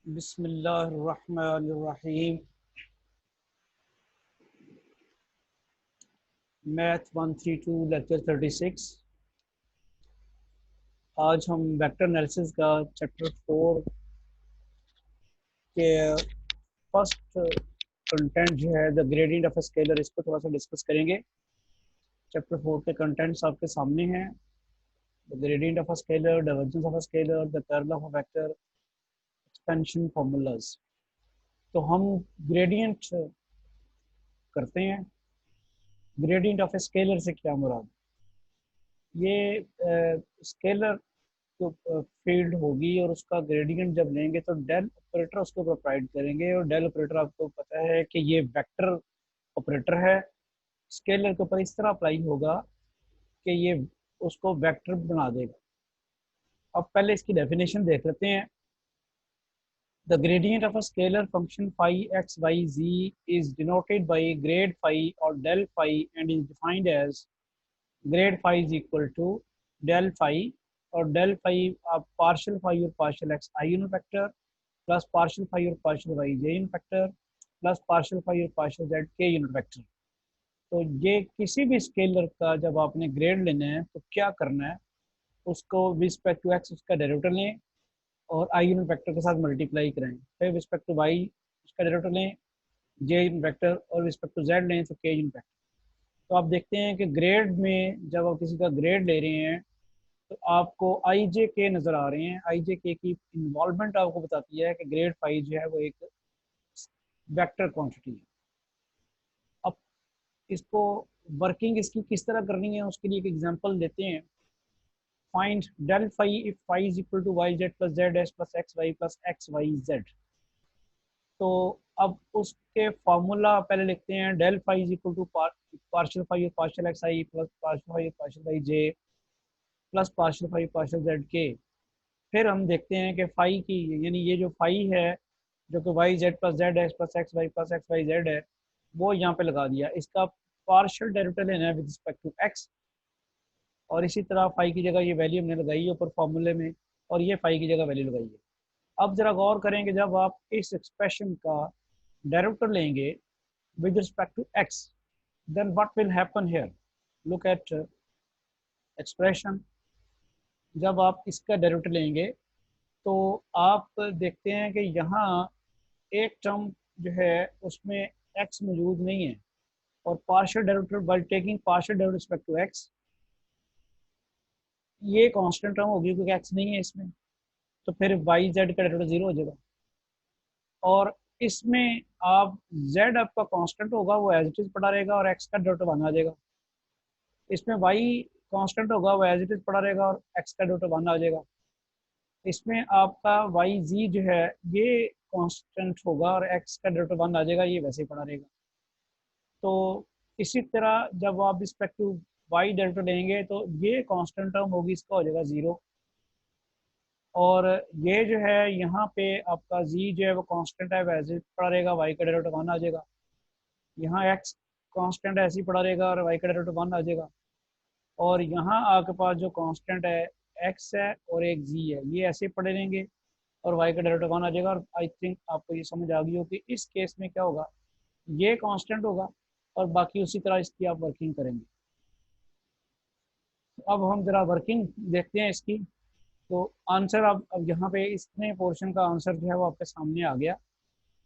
बिस्मिल्लाहिर्रहमानिर्रहीम। Math 132 lecture 36। आज हम वेक्टर एनालिसिस का चैप्टर 4 के फर्स्ट कंटेंट जो है the gradient of a scalar, इसको थोड़ा सा डिस्कस करेंगे। चैप्टर 4 के कंटेंट्स आपके सामने हैं। The gradient of a scalar, divergence of a scalar, the curl of a vector, expansion formulas. तो हम ग्रेडियंट करते हैं। ग्रेडियंट ऑफ ए स्केलर से क्या मुराद? ये स्केलर जो फील्ड होगी और उसका ग्रेडियंट जब लेंगे तो डेल ऑपरेटर उसके ऊपर अप्लाइड करेंगे, और डेल ऑपरेटर आपको पता है कि ये वेक्टर ऑपरेटर है। स्केलर के ऊपर इस तरह अप्लाई होगा कि ये उसको वेक्टर बना देगा। अब पहले इसकी डेफिनेशन देख लेते हैं। The gradient of a scalar function phi x y z is denoted by grad phi और del phi and is defined as grad phi is equal to del phi, और डेल फाई आप partial phi और partial x i unit vector plus partial phi और partial y j unit vector plus partial phi और partial z k unit vector. तो ये किसी भी scalar का जब आपने ग्रेड लेना है तो क्या करना है, उसको रिस्पेक्ट टू एक्स उसका डेरिवेटिव लें और आई यूनिट वेक्टर के साथ मल्टीप्लाई करें। फिर रिस्पेक्ट टू वाई उसका डेरिवेटिव लें, जे यूनिट वेक्टर, और रिस्पेक्ट टू जेड लें तो के यूनिट वेक्टर। तो आप देखते हैं कि ग्रेड में जब आप किसी का ग्रेड ले रहे हैं तो आपको आई जे के नज़र आ रहे हैं। आई जे के की इन्वॉल्वमेंट आपको बताती है कि ग्रेड फाइव जो है वो एक वेक्टर क्वांटिटी है। अब इसको वर्किंग इसकी किस तरह करनी है उसके लिए एक एग्जांपल देते हैं। Find del phi if phi is equal to y Z plus z s plus x y plus x Y z. तो अब उसके फार्मूला पहले लिखते हैं। Del phi is equal to partial phi और पार्शियल एक्स आई plus partial phi और partial y जे plus partial phi partial z k. फिर हम देखते हैं कि फाई की, यानी ये जो फाई है जो कि Y Z plus Z X plus x Y Z है, वो यहाँ पे लगा दिया। इसका पार्शियल डेरिवेटिव लेना है विद रिस्पेक्ट टू एक्स, और इसी तरह फाई की जगह ये वैल्यू हमने लगाई है ऊपर फॉर्मूले में, और ये फाई की जगह वैल्यू लगाई है। अब जरा गौर करेंगे, जब आप इस एक्सप्रेशन का डेरिवेटिव लेंगे with respect to X, then what will happen here? Look at expression. जब आप इसका डेरिवेटिव लेंगे तो आप देखते हैं कि यहाँ एक टर्म जो है उसमें एक्स मौजूद नहीं है, और partial derivative by taking partial derivative respect to X, ये कांस्टेंट टर्म होगी क्योंकि एक्स नहीं है इसमें। तो फिर वाई जेड का डेरिवेटिव जीरो हो जाएगा, और इसमें आप जेड आपका कांस्टेंट होगा वो एज इट इज पड़ा रहेगा, और एक्स का डेरिवेटिव वन आ जाएगा। इसमें वाई कांस्टेंट होगा वो एज इट इज पड़ा रहेगा, और एक्स का डेरिवेटिव वन आ जाएगा। इसमें आपका वाई जी जो है ये कांस्टेंट होगा, और एक्स का डेरिवेटिव वन आ जाएगा, ये वैसे ही पड़ा रहेगा। तो इसी तरह जब आप रिस्पेक्ट टू वाई डेरिवेटिव लेंगे तो ये कांस्टेंट टर्म होगी, इसका हो जाएगा जीरो। और ये जो है यहाँ पे आपका जी जो है वो कांस्टेंट है, वैसे पड़ा रहेगा, वाई का डेरिवेटिव वन आ जाएगा। यहाँ एक्स कांस्टेंट ऐसे ही पड़ा रहेगा और वाई का डेरिवेटिव वन आ जाएगा। और यहाँ आपके पास जो कांस्टेंट है एक्स है और एक जी है, ये ऐसे पड़े रहेंगे, और वाई का डेरिवेटिव वन आ जाएगा। और आई थिंक आपको ये समझ आ गई हो कि इस केस में क्या होगा, ये कांस्टेंट होगा और बाकी उसी तरह इसकी आप वर्किंग करेंगे। तो अब हम जरा वर्किंग देखते हैं इसकी। तो आंसर अब यहाँ पे इतने पोर्शन का आंसर जो है वो आपके सामने आ गया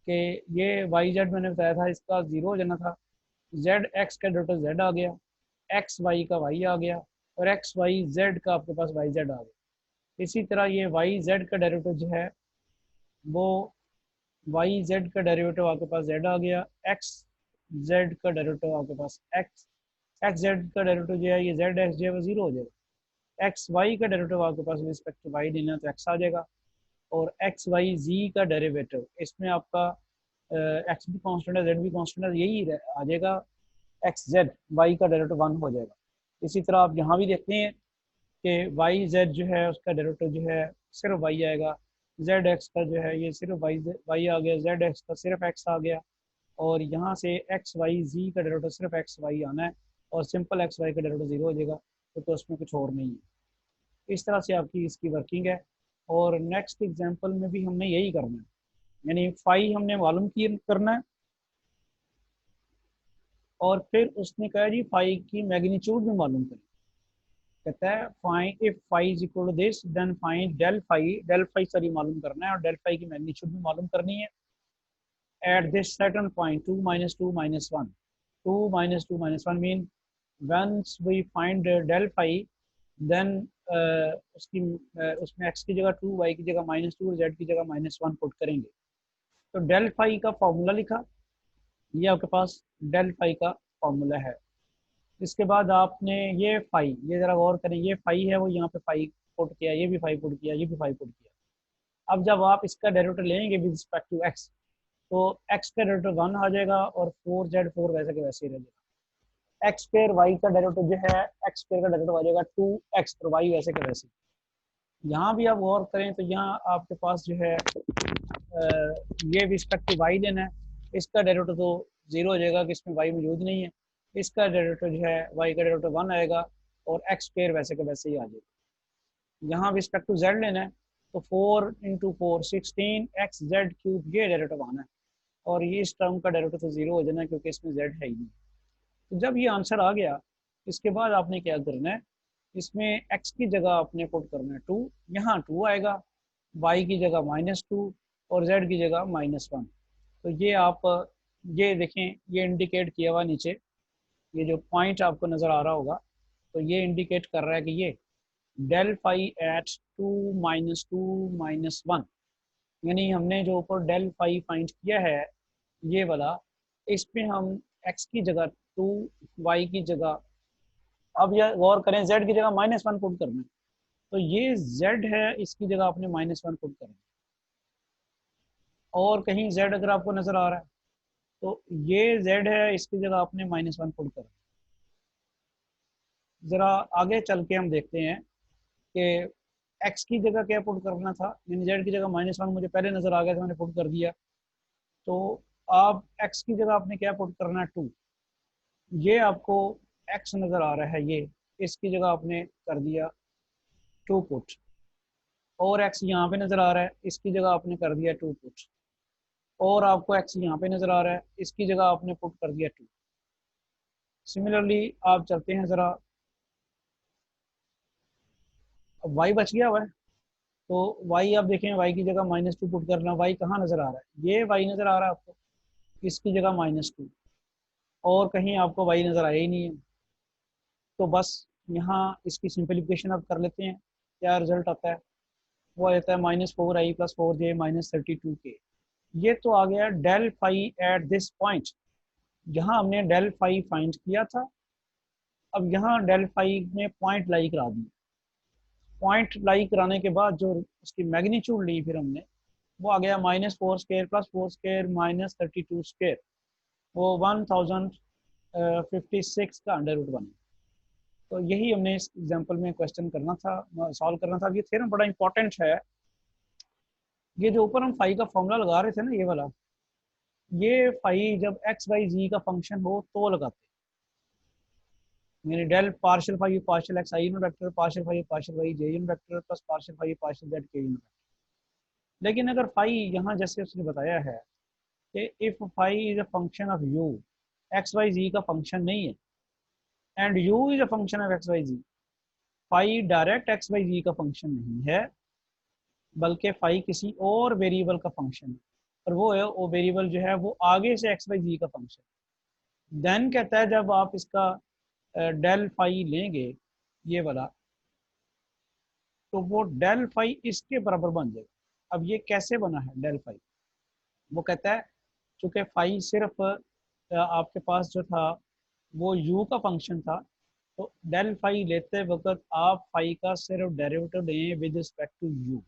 कि ये वाई जेड मैंने बताया था इसका जीरो हो जाना था, जेड एक्स का डेरिवेटिव जेड आ गया, एक्स वाई का वाई आ गया, और एक्स वाई जेड का आपके पास वाई जेड आ गया। इसी तरह ये वाई जेड का डेरिवेटिव जो है वो वाई जेड का डेरिवेटिव आपके पास जेड आ गया, एक्स जेड का डेरिवेटिव आपके पास एक्स एक्स जेड का डेरिवेटिव जो है ये जेड एक्स जो है वो जीरो हो जाएगा। एक्स वाई का डेरिवेटिव आपके पास रिस्पेक्ट टू वाई देना तो एक्स आ जाएगा, और एक्स वाई जी का डेरिवेटिव इसमें आपका एक्स भी कांस्टेंट है जेड भी कांस्टेंट है, यही आ जाएगा, एक्स जेड वाई का डेरिवेटिव वन हो जाएगा। इसी तरह आप यहाँ भी देखते हैं कि वाई जेड जो है उसका डेरिवेटिव जो है सिर्फ वाई आएगा, जेड एक्स का जो है ये सिर्फ वाई वाई आ गया, जेड एक्स का सिर्फ एक्स आ गया, और यहाँ से एक्स वाई जी का डेरिवेटिव सिर्फ एक्स वाई आना है, और सिंपल एक्स वाई का डेरिवेटिव जीरो हो जाएगा। तो उसमें कुछ और नहीं है। इस तरह से आपकी इसकी वर्किंग है, और नेक्स्ट एग्जाम्पल में भी हमने यही करना है। यानी फाई हमने मालूम करना है, और फिर उसने कहा जी फाई की मैग्नीट्यूड भी मालूम करें। कहता है find if phi is equal to this then find del phi sorry मालूम करना है, और डेल फाई की मैग्नीट्यूड भी मालूम करनी है at this certain point 2 minus 2 minus 1, 2 minus 2 minus 1 mean once we find del phi then उसकी उसमें x की जगह 2, y की जगह -2 और z की जगह -1 पुट करेंगे। तो डेल फाई का फॉर्मूला लिखा, ये आपके पास डेल फाई का फॉर्मूला है। इसके बाद आपने ये फाई, ये जरा गौर करें, ये फाई है वो यहाँ पे फाई पुट किया, ये भी फाई पुट किया, ये भी फाई पुट किया। अब जब आप इसका डेरिवेटिव लेंगे विद रिस्पेक्ट टू एक्स, तो एक्स का डेरिवेटिव 1 आ जाएगा और 4z4 वैसे के वैसे ही रह जाएगा। एक्स स्क्वायर वाई का डेरिवेटिव जो है, एक्स स्क्वायर का डेरिवेटिव आ जाएगा 2x और वाई वैसे के वैसे। यहाँ भी आप गौर करें तो यहाँ आपके पास जो है ये रिस्पेक्ट टू वाई लेना है, इसका डेरिवेटिव तो 0 हो जाएगा कि इसमें वाई मौजूद नहीं है। इसका डेरिवेटिव जो है वाई का डेरिवेटिव 1 आएगा और एक्स स्क्वायर वैसे के वैसे ही आ जाएगा। यहाँ रिस्पेक्ट टू जेड लेना है, तो 4 × 4 16 x z³ ये डेरिवेटिव आना है, और ये इस टर्म का डेरिवेटिव तो 0 हो जाना है क्योंकि इसमें z है ही नहीं। तो जब ये आंसर आ गया, इसके बाद आपने क्या करना है, इसमें x की जगह आपने पुट करना है 2, यहाँ 2 आएगा, y की जगह -2 और z की जगह -1। तो ये आप ये देखें, ये इंडिकेट किया हुआ नीचे, ये जो पॉइंट आपको नज़र आ रहा होगा, तो ये इंडिकेट कर रहा है कि ये डेल फाई एट 2 -2 -1, यानी हमने जो ऊपर डेल फाई फाइंड किया है ये वाला, इस पे हम x की जगह 2, y की जगह, अब यह गौर करें z की जगह -1 पुट करना है, तो ये z है, इसकी जगह आपने -1 पुट करना है। और कहीं z अगर आपको नज़र आ रहा है तो ये z है, इसकी जगह आपने -1 पुट करना है। ज़रा आगे चल के हम देखते हैं कि x की जगह क्या पुट करना था, यानी z की जगह -1 मुझे पहले नज़र आ गया था, मैंने पुट कर दिया। तो आप x की जगह आपने क्या पुट करना है 2, ये आपको x नज़र आ रहा है, ये इसकी जगह आपने कर दिया 2 पुट, और x यहाँ पे नज़र आ रहा है, इसकी जगह आपने कर दिया 2 पुट, और आपको x यहाँ पे नज़र आ रहा है, इसकी जगह आपने पुट कर दिया 2। सिमिलरली आप चलते हैं ज़रा, अब y बच गया हुआ है, तो y आप देखें, y की जगह -2 पुट करना, y कहाँ नज़र आ रहा है, ये y नज़र आ रहा है आपको, इसकी जगह -2, और कहीं आपको y नज़र आया ही नहीं है। तो बस यहाँ इसकी सिंपलीफिकेशन अब कर लेते हैं, क्या रिजल्ट आता है, वो आ जाता है -4i + 4j -32k। ये तो आ गया del phi at this point, जहाँ हमने डेल फाई फाइंड किया था। अब यहाँ डेल फाई में पॉइंट लाई करा दिया, पॉइंट लाई कराने के बाद जो उसकी मैग्नीट्यूड ली फिर हमने, वो आ गया -4² + 4² -32², वो 1056 का अंडर रूट बना। तो यही हमने इस एग्जांपल में क्वेश्चन करना था, सॉल्व करना था। ये थ्योरम बड़ा इंपॉर्टेंट है। ये जो ऊपर हम फाई का फॉर्मूला लगा रहे थे ना, ये वाला, ये फाई जब एक्स वाई जी का फंक्शन हो तो लगाते हैं, यानी del partial phi partial x i unit vector partial phi partial y j unit vector plus partial phi partial z k unit vector. लेकिन अगर फाई यहाँ जैसे उसने बताया है कि if phi is a function of u, x y z का function नहीं है, and u is a function of x y z, phi direct x y z का फंक्शन नहीं है, बल्कि फाई किसी और वेरिएबल का फंक्शन है, और वो है, वो वेरिएबल जो है वो आगे से एक्स वाई जी का फंक्शन। देन कहता है जब आप इसका डेल फाई लेंगे ये वाला, तो वो डेल फाई इसके बराबर बन जाएगा। अब ये कैसे बना है डेल फाई, वो कहता है चूंकि फाई सिर्फ आपके पास जो था वो यू का फंक्शन था, तो डेल फाई लेते वक्त आप फाई का सिर्फ डेरिवेटिव लें विद रिस्पेक्ट टू यू,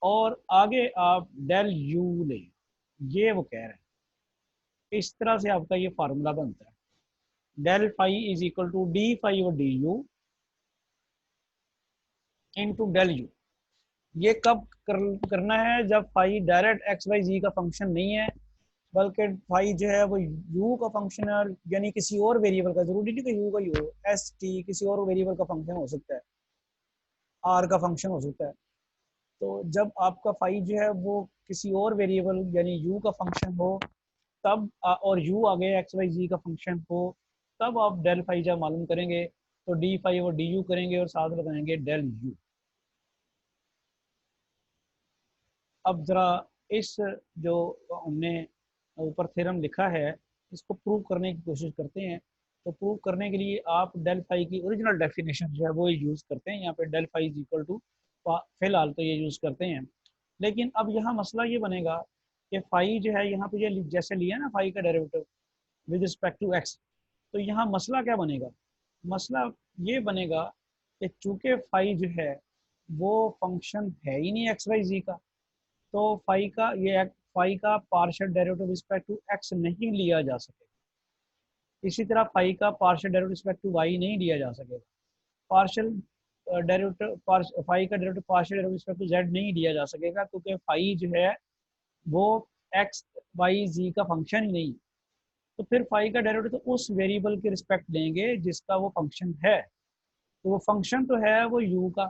और आगे आप डेल यू लें, ये वो कह रहे हैं। इस तरह से आपका ये फार्मूला बनता है, del phi is equal to d phi और d u into del u. ये कब करना है, जब phi direct x y z का फंक्शन नहीं है, बल्कि फाई जो है वो यू का फंक्शन है, यानी किसी और वेरिएबल का, जरूरी नहीं कि यू का ही हो, एस टी किसी और वेरिएबल का फंक्शन हो सकता है, आर का फंक्शन हो सकता है। तो जब आपका फाई जो है वो किसी और वेरिएबल यानी यू का फंक्शन हो तब और यू आगे एक्स वाई जी का फंक्शन हो तब आप डेल फाई जब मालूम करेंगे तो डी फाई और डी यू करेंगे और साथ लगाएंगे डेल यू। अब ज़रा इस जो हमने ऊपर थ्योरम लिखा है इसको प्रूव करने की कोशिश करते हैं। तो प्रूव करने के लिए आप डेल फाई की ओरिजिनल डेफिनेशन जो है वो यूज़ करते हैं। यहाँ पे del phi is equal to, फिलहाल तो ये यूज़ करते हैं। लेकिन अब यहाँ मसला ये बनेगा कि फाई जो है यहाँ पे ये जैसे लिया ना फाई का derivative with respect to X, तो यहाँ मसला क्या बनेगा? मसला ये बनेगा कि चूंकि फाई जो है वो फंक्शन है ही नहीं एक्स वाई जी का, तो फाई का partial derivative respect to X नहीं लिया जा सकेगा। इसी तरह फाई का partial derivative respect to Y नहीं लिया जा सकेगा। पार्शियल डेरिवेटिव फाई का derivative partial derivative respect to Z नहीं लिया जा सकेगा क्योंकि फाई जो है वो एक्स वाई जी का फंक्शन ही नहीं। तो फिर फाई का डेरिवेटिव तो उस वेरिएबल के रिस्पेक्ट लेंगे जिसका वो फंक्शन है। तो वो फंक्शन तो है वो यू का,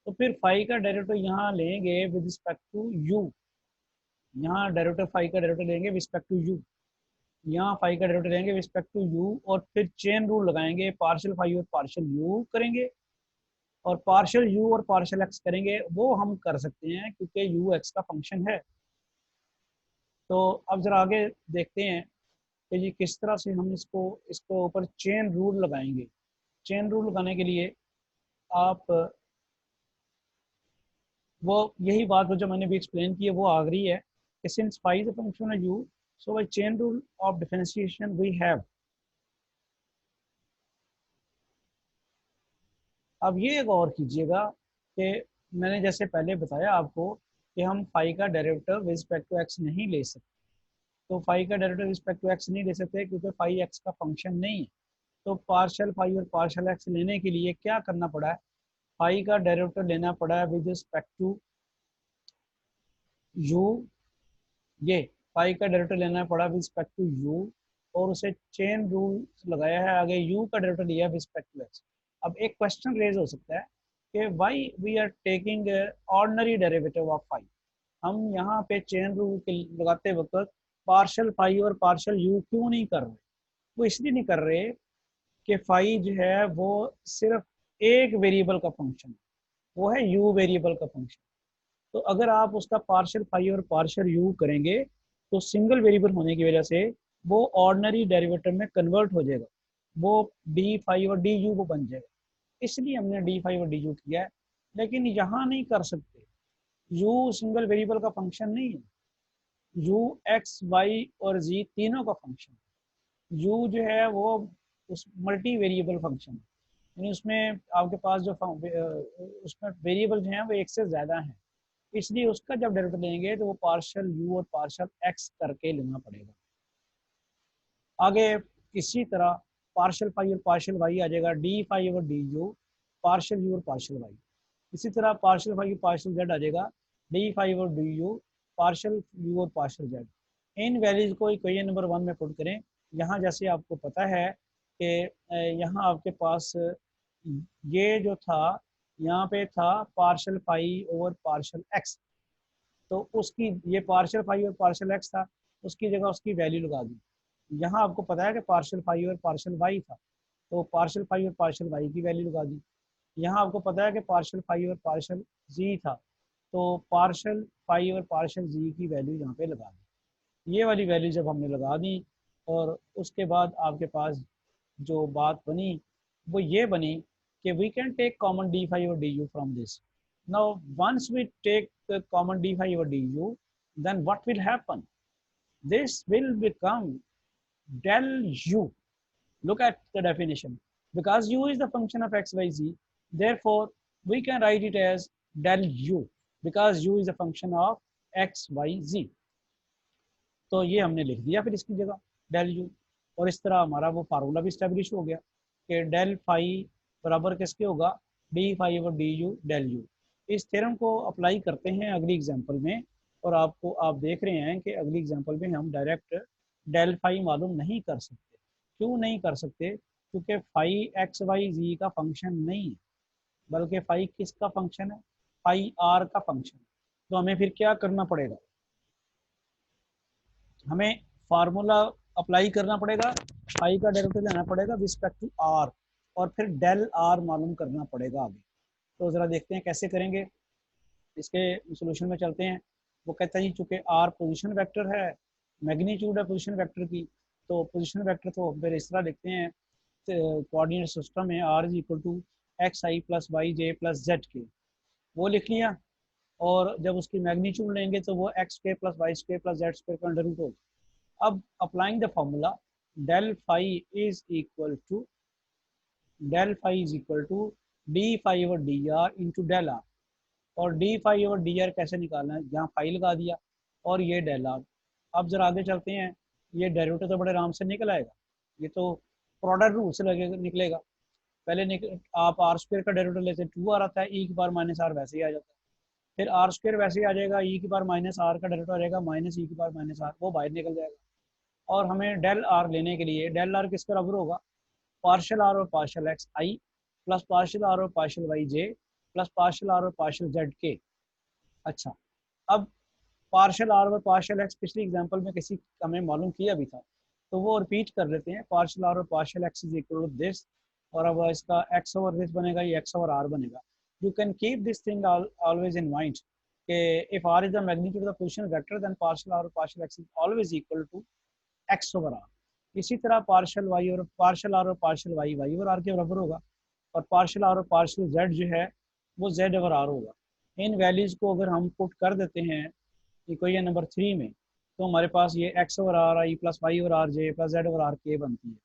तो फिर फाई का डेरिवेटिव यहाँ लेंगे विद रिस्पेक्ट टू यू। यहाँ डेरिवेटिव फाई का डेरिवेटिव लेंगे रिस्पेक्ट टू यू, यहाँ फाई का डेरिवेटिव लेंगे रिस्पेक्ट टू यू और फिर चेन रूल लगाएंगे, पार्शियल फाई और पार्शियल यू करेंगे और पार्शियल यू और पार्शियल एक्स करेंगे। वो हम कर सकते हैं क्योंकि यू एक्स का फंक्शन है। तो अब जरा आगे देखते हैं कि ये किस तरह से हम इसको ऊपर चेन रूल लगाएंगे। चेन रूल लगाने के लिए आप वो यही बात जो मैंने भी एक्सप्लेन की है वो आ रही है कि since phi is a function of U, so by chain rule of differentiation we have. अब ये गौर कीजिएगा कि मैंने जैसे पहले बताया आपको कि हम फाई का derivative with respect to X नहीं ले सकते। तो फाई का डेरिवेटिव रिस्पेक्ट टू एक्स नहीं ले सकते क्योंकि फाई एक्स का फंक्शन नहीं है। तो पार्शियल फाई और पार्शियल एक्स लेने के लिए क्या करना पड़ा है? फाई का डेरिवेटिव लेना पड़ा है विद रिस्पेक्ट टू यू। ये फाई का डेरिवेटिव लेना पड़ा विद रिस्पेक्ट टू यू और उसे चेन रूल लगाया है, आगे यू का डेरिवेटिव लिया विद रिस्पेक्ट टू एक्स। अब एक क्वेश्चन रेज हो सकता है कि why we are taking ordinary derivative of phi. हम यहाँ पे चेन रूल के लगाते वक्त पार्शियल फाई और पार्शियल यू क्यों नहीं कर रहे? वो इसलिए नहीं कर रहे कि फाई जो है वो सिर्फ एक वेरिएबल का फंक्शन है, वो है यू वेरिएबल का फंक्शन। तो अगर आप उसका पार्शियल फाई और पार्शियल यू करेंगे तो सिंगल वेरिएबल होने की वजह से वो ऑर्डिनरी डेरिवेटिव में कन्वर्ट हो जाएगा, वो डी फाई और डी यू वो बन जाएगा। इसलिए हमने डी फाई और डी यू किया है। लेकिन यहाँ नहीं कर सकते, यू सिंगल वेरिएबल का फंक्शन नहीं है, यू एक्स वाई और जी तीनों का फंक्शन है। यू जो है वो उस मल्टी वेरिएबल फंक्शन है, यानी उसमें आपके पास जो उसमें वेरिएबल जो हैं वो एक से ज़्यादा हैं। इसलिए उसका जब डेरिवेटिव लेंगे तो वो पार्शियल यू और पार्शियल एक्स करके लेना पड़ेगा। आगे इसी तरह पार्शियल फाई और पार्शियल वाई आ जाएगा, डी फाई और डी यू पार्शियल यू और पार्शियल वाई। इसी तरह पार्शियल फाई और पार्शियल जेड आ जाएगा, डी फाई और डी यू पार्शियल यू और पार्शियल जेड। इन वैल्यूज को इक्वेशन नंबर 1 में पुट करें। यहाँ जैसे आपको पता है कि यहाँ आपके पास ये जो था यहाँ पे था पार्शियल फाई और पार्शियल एक्स, तो उसकी ये पार्शियल फाई और पार्शियल एक्स था, उसकी जगह उसकी वैल्यू लगा दी। यहाँ आपको पता है कि पार्शियल फाई और पार्शियल वाई था, तो पार्शियल फाई और पार्शियल वाई की वैल्यू लगा दी। यहाँ आपको पता है कि पार्शियल फाई और पार्शियल जी था, तो पार्शियल फाई और पार्शियल जी की वैल्यू यहाँ पे लगा दी। ये वाली वैल्यू जब हमने लगा दी और उसके बाद आपके पास जो बात बनी वो ये बनी कि we can take common d phi और d u from this. Now once we take common d phi और d u, then what will happen? This will become del u. Look at the definition. Because u is the function of x, y, z, therefore we can write it as del u because u is a function of x, y, z. तो ये हमने लिख दिया फिर इसकी जगह del you, और इस तरह हमारा वो फार्मूला भी स्टेब्लिश हो गया कि डेल फाई बराबर किसके होगा, डी फाई और डी यू डेल यू। इस थ्योरम को अप्लाई करते हैं अगली एग्जांपल में, और आपको आप देख रहे हैं कि अगली एग्जांपल में हम डायरेक्ट डेल फाई मालूम नहीं कर सकते। क्यों नहीं कर सकते? क्योंकि फाई एक्स वाई जी का फंक्शन नहीं है, बल्कि फाई किसका फंक्शन है, फाई आर का फंक्शन। तो हमें फिर क्या करना पड़ेगा, हमें फार्मूला अप्लाई करना पड़ेगा, फाई का डेरिवेटिव लेना पड़ेगा रिस्पेक्ट टू आर, और फिर डेल आर मालूम करना पड़ेगा आगे। तो ज़रा देखते हैं कैसे करेंगे। इसके सोल्यूशन में चलते हैं। वो कहता है जी चूँकि आर पोजीशन वेक्टर है, मैग्नीट्यूड है पोजीशन वेक्टर की, तो पोजीशन वेक्टर तो फिर इस तरह लिखते हैं, कोऑर्डिनेट सिस्टम में R is equal to X I plus Y J plus Z K, वो लिख लिया। और जब उसकी मैग्नीट्यूड लेंगे तो वो x square plus Y square plus Z square का अंडर रूट होगा। अब applying the formula del phi is equal to d phi over d r into del r. और d phi over d r कैसे निकालना है, यहाँ phi लगा दिया और ये डेल आर। अब जरा आगे चलते हैं, ये डेरिवेटिव तो बड़े आराम से निकल आएगा, ये तो प्रोडक्ट रूल से लगेगा निकलेगा। पहले आप आर स्क्वायर का डेरिवेटिव लेते 2 आता है, ई की पावर माइनस आर वैसे ही आ जाता है। फिर आर स्क्वायर वैसे ही आ जाएगा, ई की पावर माइनस आर का डेरिवेटिव आ जाएगा माइनस ई की पावर माइनस आर, वो बाहर निकल जाएगा। और हमें डेल आर लेने के लिए डेल आर किस बराबर होगा, पार्शियल आर और पार्शियल एक्स आई प्लस पार्शियल आर और पार्शियल वाई जे प्लस पार्शियल आर और पार्शियल जेड के। अच्छा, अब पार्शियल आर और पार्शियल एक्स पिछली एग्जांपल में किसी हमें मालूम किया भी था, तो वो रिपीट कर देते हैं। पार्शियल आर और partial x is equal to this, और अब इसका एक्स ओवर दिस बनेगा, ये एक्स ओवर आर बनेगा। You can keep this thing always in mind कि if r is the magnitude of the position vector then partial r और partial x is always equal to x over r. इसी तरह partial r और partial y over are के बराबर होगा, और partial r और पार्शियल जेड जो है वो जेड ओवर आर होगा। इन वैल्यूज़ को अगर हम पुट कर देते हैं इक्वेशन नंबर 3 में, तो हमारे पास ये x over R I plus Y over R J plus Z over are K बनती है।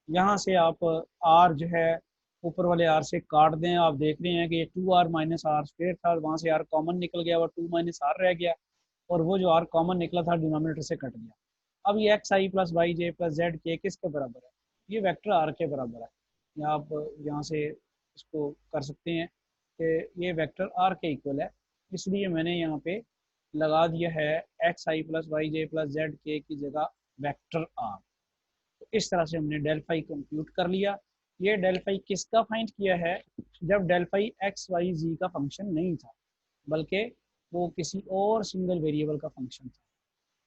यहाँ से आप आर जो है ऊपर वाले आर से काट दें, आप देख रहे हैं कि ये 2r माइनस आर स्क्वायर था, वहाँ से आर कॉमन निकल गया और 2 माइनस आर रह गया, और वो जो आर कॉमन निकला था डिनोमिनेटर से कट गया। अब ये एक्स आई प्लस वाई जे प्लस जेड के किसके बराबर है, ये वेक्टर आर के बराबर है। या आप यहाँ से इसको कर सकते हैं कि ये वेक्टर आर के इक्वल है, इसलिए मैंने यहाँ पे लगा दिया है एक्स आई प्लस वाई जे प्लस जेड के की जगह वेक्टर आर। तो इस तरह से हमने डेल फाई कंप्यूट कर लिया। ये डेल फाई किसका फाइंड किया है, जब del phi x y z का फंक्शन नहीं था, बल्कि वो किसी और सिंगल वेरिएबल का फंक्शन था।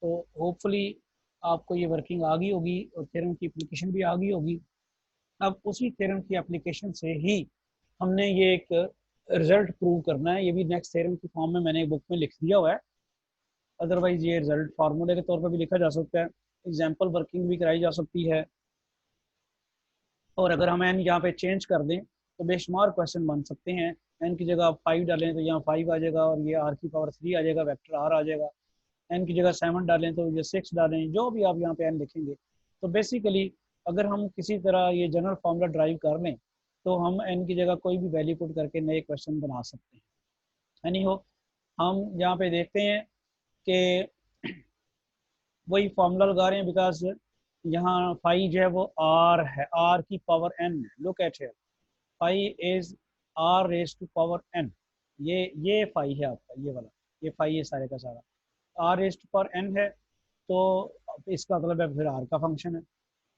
तो होपफुली आपको ये वर्किंग आ गई होगी और थ्योरम की एप्लीकेशन भी आ गई होगी। अब उसी थ्योरम की एप्लीकेशन से ही हमने ये एक रिजल्ट प्रूव करना है। ये भी नेक्स्ट थ्योरम की फॉर्म में मैंने एक बुक में लिख दिया हुआ है, अदरवाइज ये रिजल्ट फार्मूले के तौर पर भी लिखा जा सकता है, एग्जाम्पल वर्किंग भी कराई जा सकती है। और अगर हम एन यहाँ पे चेंज कर दें तो बेशुमार क्वेश्चन बन सकते हैं। एन की जगह आप 5 डालें तो यहाँ 5 आ जाएगा, और ये आर की पावर 3 आ जाएगा, वेक्टर आर आ जाएगा। एन की जगह 7 डालें तो ये 6 डालें, जो भी आप यहाँ पे एन लिखेंगे। तो बेसिकली अगर हम किसी तरह ये जनरल फार्मूला ड्राइव कर लें तो हम एन की जगह कोई भी वैल्यू पुट करके नए क्वेश्चन बना सकते हैं। एनी हो, हम यहाँ पे देखते हैं कि वही फॉर्मूला लगा रहे हैं, बिकॉज यहाँ फाई जो है वो आर है, आर की पावर एन है। Look at here, phi is R raise to power N. ये फाई है आपका, ये वाला, ये फाई है सारे का सारा, R raise to power N है। तो इसका मतलब है फिर आर का फंक्शन है,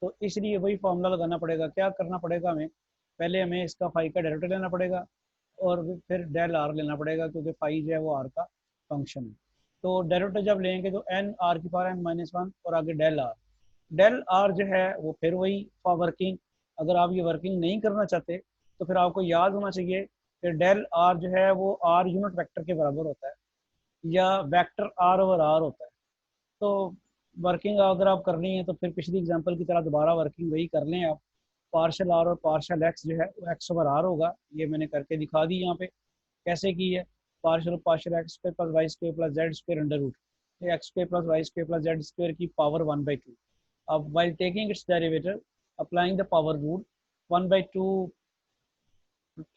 तो इसलिए वही फॉर्मूला लगाना पड़ेगा। क्या करना पड़ेगा हमें, पहले हमें इसका फाई का डेरिवेटिव लेना पड़ेगा और फिर डेल आर लेना पड़ेगा, क्योंकि फाई जो है वो आर का फंक्शन है। तो डेरिवेटिव जब लेंगे तो एन आर की पावर एन माइनस 1 और आगे डेल आर जो है वो फिर वही वर्किंग। अगर आप ये वर्किंग नहीं करना चाहते तो फिर आपको याद होना चाहिए कि डेल आर जो है वो आर यूनिट वेक्टर के बराबर होता है, या वेक्टर आर ओवर आर होता है। तो वर्किंग अगर आप करनी है तो फिर पिछली एग्जांपल की तरह दोबारा वर्किंग वही कर लें आप। पार्शियल आर और पार्शियल एक्स जो है वो एक्स ओवर आर होगा, ये मैंने करके दिखा दी यहाँ पे कैसे की है। Partial X square plus Y square plus Z square under root X square plus Y square plus Z square की पावर 1/2। अब while taking its derivative, applying the power rule, 1/2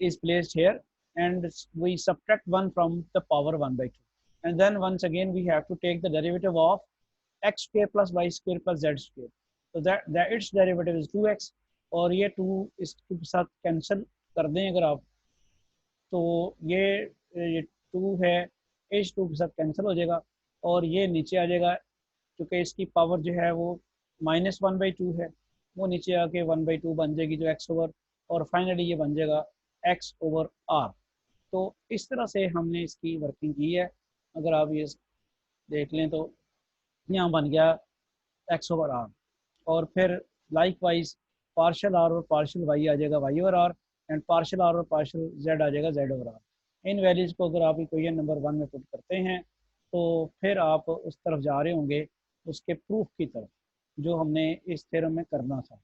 is placed here, and we subtract 1 from the power 1/2. And then once again we have to take the derivative of x square plus y square plus z square. So that its derivative is 2x, और ये 2 इस 2 के साथ cancel कर दें अगर आप, तो ये 2 है, इस 2 के साथ कैंसिल हो जाएगा और ये नीचे आ जाएगा, क्योंकि इसकी पावर जो है वो -1/2 है, वो नीचे आके 1/2 बन जाएगी जो एक्स ओवर, और फाइनली ये बन जाएगा एक्स ओवर आर। तो इस तरह से हमने इसकी वर्किंग की है। अगर आप ये देख लें तो यहाँ बन गया एक्स ओवर आर, और फिर लाइक वाइज पार्शल आर और पार्शल वाई आ जाएगा Y over R, and partial R और पार्शल जेड आ जाएगा जेड ओवर आर। इन वैल्यूज़ को अगर आप इक्वेशन नंबर 1 में पुट करते हैं तो फिर आप उस तरफ जा रहे होंगे, उसके प्रूफ की तरफ, जो हमने इस थ्योरम में करना था।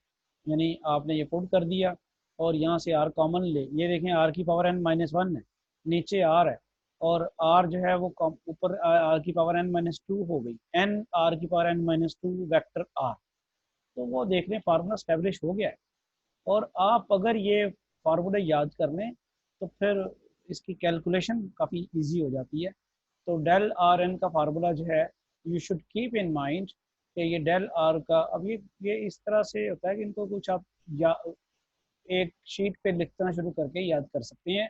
यानी आपने ये पुट कर दिया और यहाँ से आर कॉमन ले, ये देखें आर की पावर एन माइनस वन है, नीचे आर है, और आर जो है वो ऊपर आर की पावर एन माइनस टू हो गई, एन आर की power N minus two vector R. तो वो देख लें फार्मूला स्टैब्लिश हो गया है। और आप अगर ये फार्मूला याद कर लें तो फिर इसकी कैलकुलेशन काफ़ी इजी हो जाती है। तो डेल आर एन का फार्मूला जो है, you should keep in mind कि ये डेल आर का, अब ये इस तरह से होता है कि इनको कुछ आप या एक शीट पे लिखना शुरू करके याद कर सकते हैं।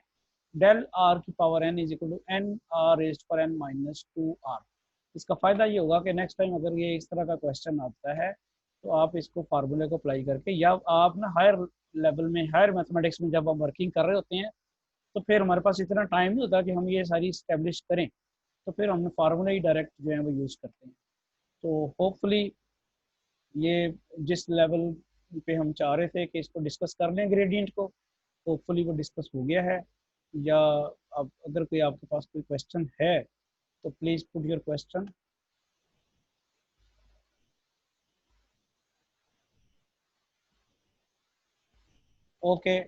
डेल आर की power N is equal to N R raised power N minus two R. इसका फ़ायदा ये होगा कि नेक्स्ट टाइम अगर ये इस तरह का क्वेश्चन आता है तो आप इसको फार्मूले को अप्लाई करके, या आप ना हायर लेवल में, हायर मैथमेटिक्स में जब हम वर्किंग कर रहे होते हैं तो फिर हमारे पास इतना टाइम नहीं होता कि हम ये सारी इस्टेब्लिश करें, तो फिर हम फार्मूला ही डायरेक्ट जो है वो यूज़ करते हैं। तो होपफुली ये जिस लेवल पे हम चाह रहे थे कि इसको डिस्कस कर लें ग्रेडियंट को, होपफुली वो डिस्कस हो गया है। या अब अगर कोई आपके पास कोई क्वेश्चन है तो please put your question. Okay,